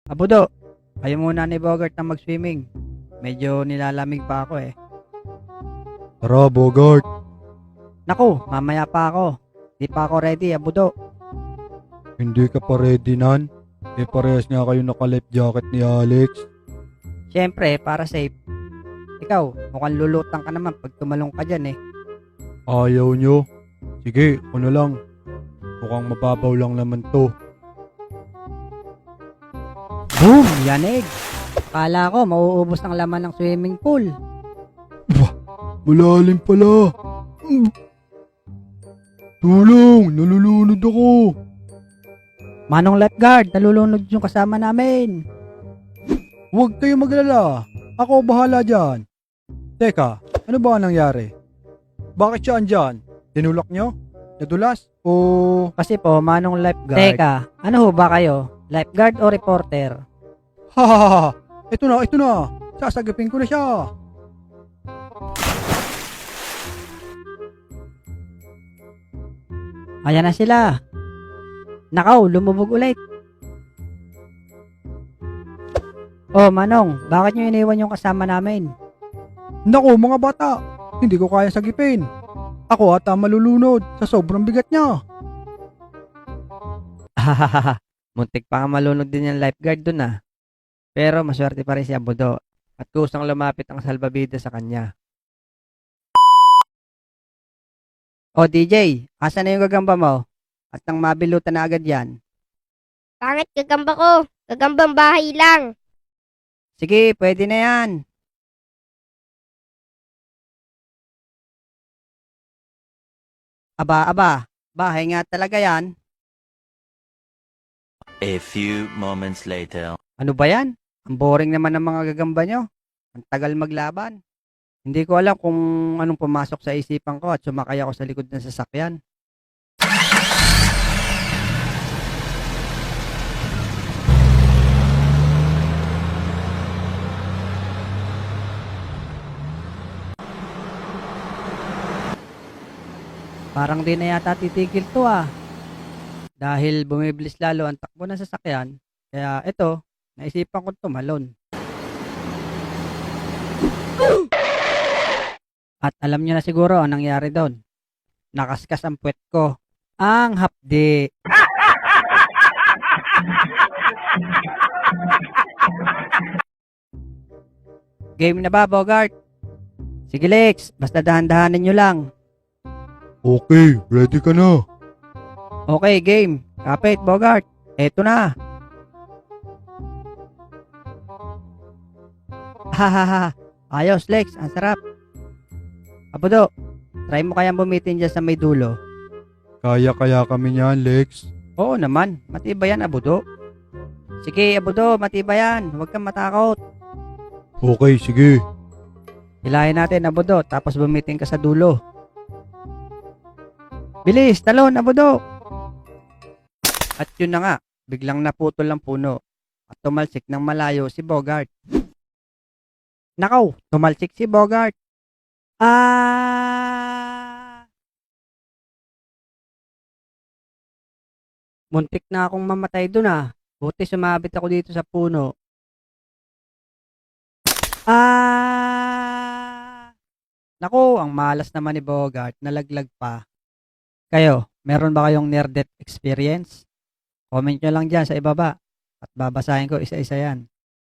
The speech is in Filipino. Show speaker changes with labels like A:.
A: Abudo, kayo muna ni Bogart na mag-swimming. Medyo nilalamig pa ako eh.
B: Tara, Bogart.
A: Naku, mamaya pa ako. Di pa ako ready, Abudo.
B: Hindi ka pa ready nan? Parehas nga kayo naka-life jacket ni Alex.
A: Siyempre, para safe. Ikaw, mukhang lulutang ka naman pag tumalong ka dyan eh.
B: Ayaw nyo? Sige, ako na lang. Mukhang mababaw lang naman to.
A: Boom! Yanig! Akala ko, mauubos ng laman ng swimming pool.
B: Malalim pala. Tulong! Nalulunod ako.
A: Manong lifeguard, nalulunod yung kasama namin.
B: Huwag kayo maglala. Ako bahala dyan. Teka, ano ba nangyari? Bakit siya andyan? Tinulak nyo? Nadulas? O...
A: Kasi po, Manong lifeguard. Teka, ano ho ba kayo? Lifeguard o reporter?
B: Ha! Ito na. Sasagipin ko na siya.
A: Ayan na sila. Nakaw, lumubog ulit. Oh, Manong, bakit nyo iniwan yung kasama namin?
B: Naku, mga bata. Hindi ko kaya sagipin. Ako ata malulunod sa sobrang bigat niya.
A: Hahaha, muntik pa nga malunod din yung lifeguard dun ah. Pero maswerte pa rin si Abudo at kusang lumapit ang salbabida sa kanya. O DJ, asa na yung gagamba mo? At nang mabilutan na agad yan.
C: Pangit gagamba ko. Gagambang bahay lang.
A: Sige, pwede na yan. Aba, bahay nga talaga yan.
D: A few moments later.
A: Ano ba yan? Ang boring naman ng mga gagamba nyo. Ang tagal maglaban. Hindi ko alam kung anong pumasok sa isipan ko at sumakay ako sa likod ng sasakyan. Parang di na yata titigil to ah. Dahil bumibilis lalo ang takbo ng sasakyan, kaya ito, naisipan ko tumalon. At alam nyo na siguro ang nangyari doon. Nakaskas ang puwet ko. Ang hapdi. Game na ba, Bogart? Sige, Lex. Basta dahan-dahanin nyo lang.
B: Okay, ready ka na.
A: Okay, game. Kapit, Bogart. Eto na. Hahaha. Ayos, Lex. Ang sarap. Abudo, try mo kayang bumitin dyan sa may dulo.
B: Kaya kami niyan, Lex.
A: Oo naman. Matibay yan, Abudo. Sige, Abudo. Matibay yan. Huwag kang matakot.
B: Okay, sige.
A: Hilahin natin, Abudo. Tapos bumitin ka sa dulo. Bilis, talon, Abudo. At yun na nga, biglang naputol ang puno at tumalsik ng malayo si Bogart. Nakaw, tumalsik si Bogart. Muntik na akong mamatay dun ah. Buti sumabit ako dito sa puno. Naku, ang malas naman ni Bogart, nalaglag pa. Kayo, meron ba kayong near-death experience? Comment nyo lang dyan sa ibaba at babasahin ko isa-isa yan.